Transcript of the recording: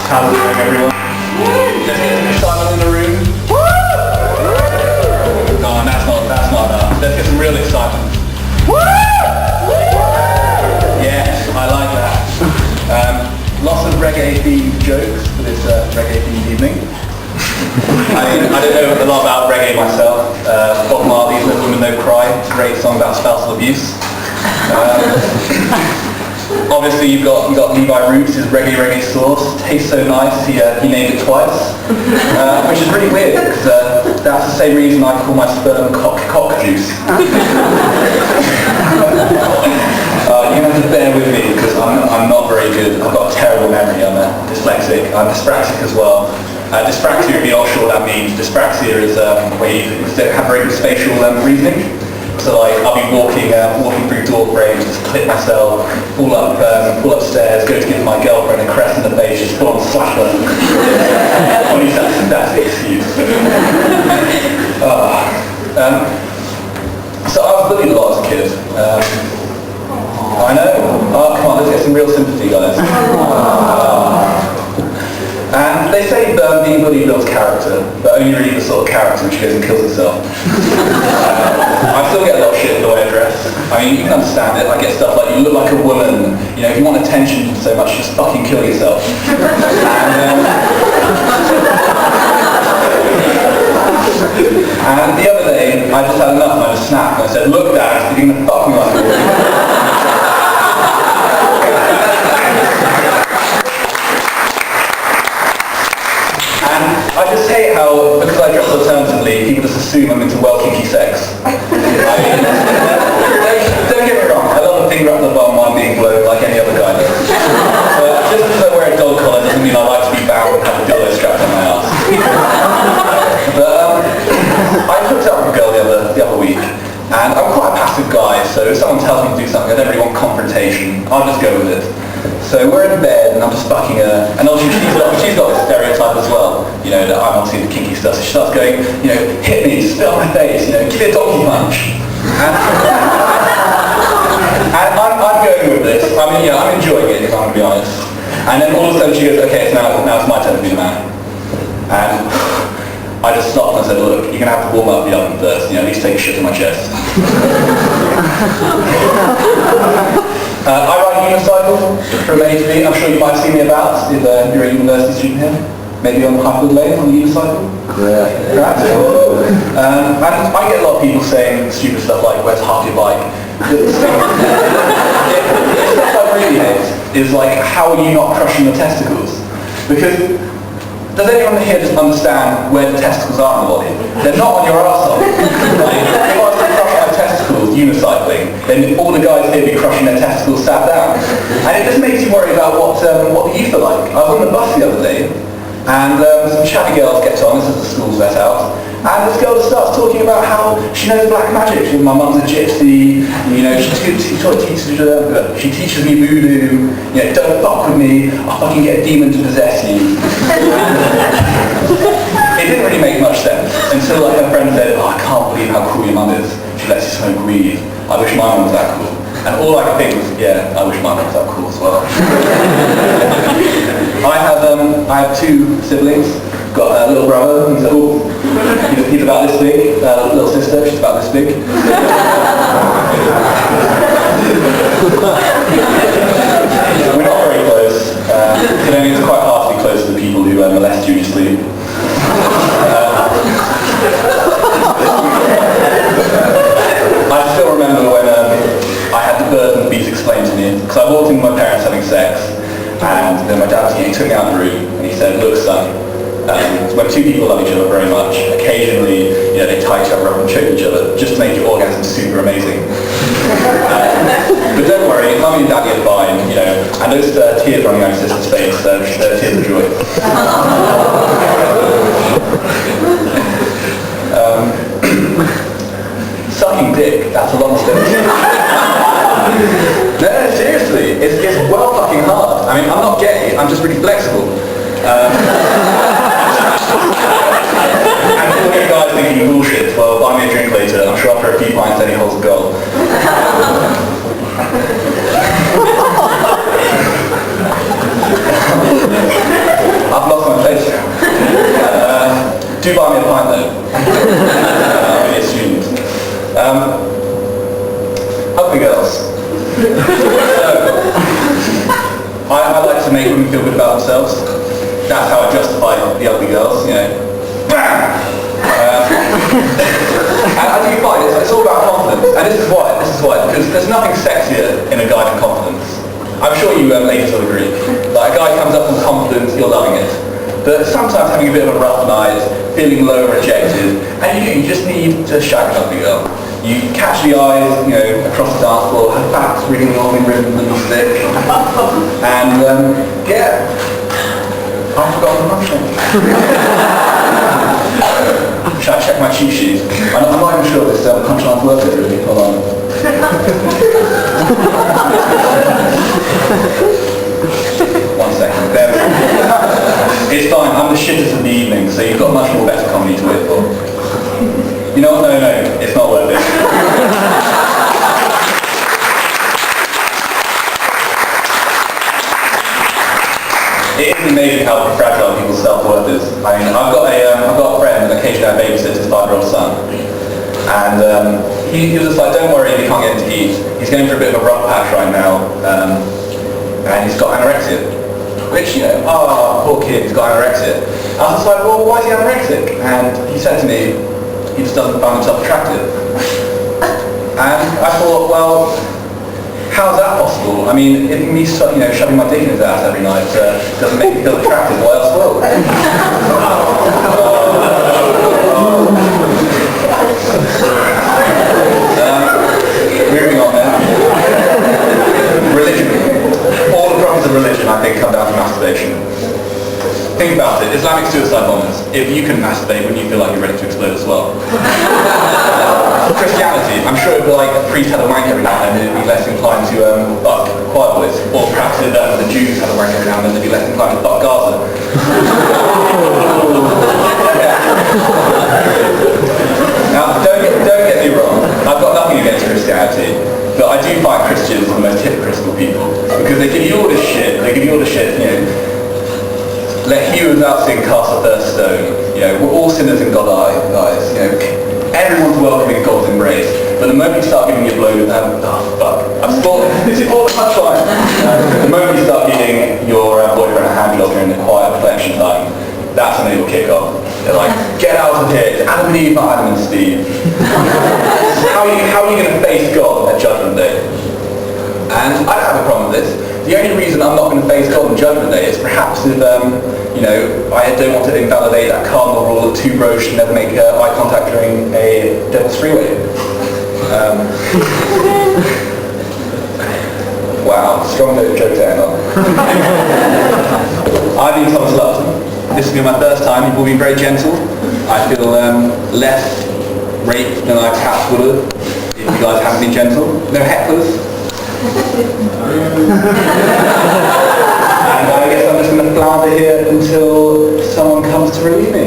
How's it going, everyone? Let's get some excitement in the room. No, that's not enough. Let's get some real excitement. Yes, I like that. Lots of reggae-themed jokes for this reggae-themed evening. I don't know a lot about reggae myself. Bob Marley's "Let Women Know Cry," it's a great song about spousal abuse. Obviously you've got Levi Roots, his reggae sauce. Tastes so nice, he named it twice. Which is really weird, because that's the same reason I call my sperm cock juice. You're going to have to bear with me, because I'm not very good. I've got a terrible memory. I'm dyslexic. I'm dyspraxic as well. Dyspraxia, if you're not sure what that means, dyspraxia is where you don't have very good spatial reasoning. So like, I'll be walking through door frames, just clip myself, pull upstairs, go to give my girlfriend a caress in the face, just full on slap her. That's the excuse. So I was bullied a lot as a kid. I know. Oh, come on, let's get some real sympathy, guys. And they say being bullied builds character, but only really the sort of character which goes and kills itself. I still get a lot of shit for the way I dress. I mean, you can understand it. I get stuff like, you look like a woman. You know, if you want attention so much, just fucking kill yourself. And the other day, I just had enough and I just snapped and I said, "Look, Dad, you're going to fuck me like a woman." I just hate how, because I dress alternatively, people just assume I'm into well kinky sex. I mean, don't get me wrong, I love a finger up the bum while I'm being blown like any other guy does. But just because I wear a dog collar doesn't mean I like to be bound and have a dildo strapped on my ass. But I hooked up with a girl the other week, and I'm quite a passive guy, so if someone tells me to do something, I don't really want confrontation. I'll just go with it. So we're in bed and I'm just fucking her, and obviously she's got this stereotype as well, you know, that I'm obviously the kinky stuff, so she starts going, you know, hit me, spit on my face, you know, give me a donkey punch. And I'm going with this. I mean, yeah, I'm enjoying it, if I'm going to be honest. And then all of a sudden she goes, "Okay, so now it's my turn to be the man." And I just stopped and said, "Look, you're going to have to warm up the oven first, you know, at least take a shit to my chest." I ride a unicycle from A to B. I'm sure you might have seen me about if you're a university student here. Maybe on Highfield Lane on the unicycle. Perhaps. And I get a lot of people saying stupid stuff like, "Where's half your bike?" The stuff I really hate is like, how are you not crushing your testicles? Because does anyone here just understand where the testicles are in the body? They're not on your arsehole. Like, if I was to crush my testicles unicycling, then all the guys here would be crushing their testicles sat down. And it just makes you worry about what the youth are like. I was on the bus the other day, and some chatty girls get on, this is the school's let out, and this girl starts talking about how she knows black magic. My mum's a gypsy, you know, she teaches me voodoo, you know, don't fuck with me, I'll fucking get a demon to possess you. It didn't really make much sense until like her friend said, "Oh, I can't believe how cool your mum is. She lets you smoke weed. I wish my mum was that cool." And all I could think was, yeah, I wish my mum was that cool as well. I have two siblings. Got a little brother, he's about this big. Little sister, she's about this big. We're not very close. It's quite hard to be close to the people who molest you in your sleep. I still remember when I had the birth and beats explained to me, because I walked in with my parents having sex, and then my dad took me out of the room, and he said, "Look, son, when two people love each other very much, occasionally, you know, they tie each other up and choke each other, just to make your orgasm super amazing. But don't worry, Mummy and Daddy are fine, you know, and those tears running down your sister's face, they're tears of joy." Sucking dick, that's a long story. No, seriously, it's well fucking hard. I mean, I'm not gay, I'm just really flexible. And all you guys thinking bullshit, well, buy me a drink later, I'm sure after a few pints any holds a goal. them feel good about themselves. That's how I justify the ugly girls, you know. Bam! And I do find it's all about confidence, and this is why, because there's nothing sexier in a guy than confidence. I'm sure you ladies will agree. Like, a guy comes up with confidence, you're loving it. But sometimes having a bit of a rough night, feeling low and rejected, and you just need to shag an ugly girl. You catch the eyes, you know, across the dance floor, her back's ringing along in rhythm with the music, and yeah, I've forgotten the punchline. Should I check my cheat sheet? I'm not even sure this punchline's worth it really. Hold on. One second. There we go. It's fine. I'm the shittest of the evening, so you've got much more better comedy to wait for. You know what? No, it's not worth it. It is amazing how fragile people's self-worth is. I mean, I've got a friend, and occasionally I babysit his 5-year-old son, and he was just like, don't worry, he can't get him to eat. He's going through a bit of a rough patch right now, and he's got anorexia. Which, you know, poor kid, he's got anorexia. I was just like, well, why is he anorexic? And he said to me, he just doesn't find himself attractive. And I thought, well, how's that possible? I mean, if me shoving my dick in his ass every night doesn't make me feel attractive, what else will? Moving on now. Religion. All the problems of religion, I think, come down to masturbation. Think about it. Islamic suicide bombers. If you can masturbate, wouldn't you feel like you're ready to explode as well? Christianity. I'm sure if like a priest had a wank every now and then, they'd be less inclined to fuck choir boys. Or perhaps if the Jews had a wank every now and then, they'd be less inclined to fuck Gaza. Now, don't get me wrong. I've got nothing against Christianity, but I do find Christians the most hypocritical people because they give you all this shit. You know, let he without sin cast the first stone. You know, we're all sinners in God's eyes. You know, everyone's welcome in God's embrace. But the moment you start giving your blow, this is all the punchline. The moment you start giving your boyfriend a hand job during the quiet reflection time, that's when they will kick off. They're like, get out of here, it's Adam and Eve, not Adam and Steve. How are you going to face God at Judgment Day? And I don't have a problem with this. The only reason I'm not going to face God on Judgment Day is perhaps if, you know, I don't want to invalidate that cardinal rule of two bros should never make eye contact during a devil's freeway. Wow, strong joke to end on. I've been Thomas Lupton. This has been my first time. You've all been very gentle. I feel less raped than I perhaps would have if you guys hadn't been gentle. No hecklers. And I guess I'm just going to flounder here until someone comes to relieve me.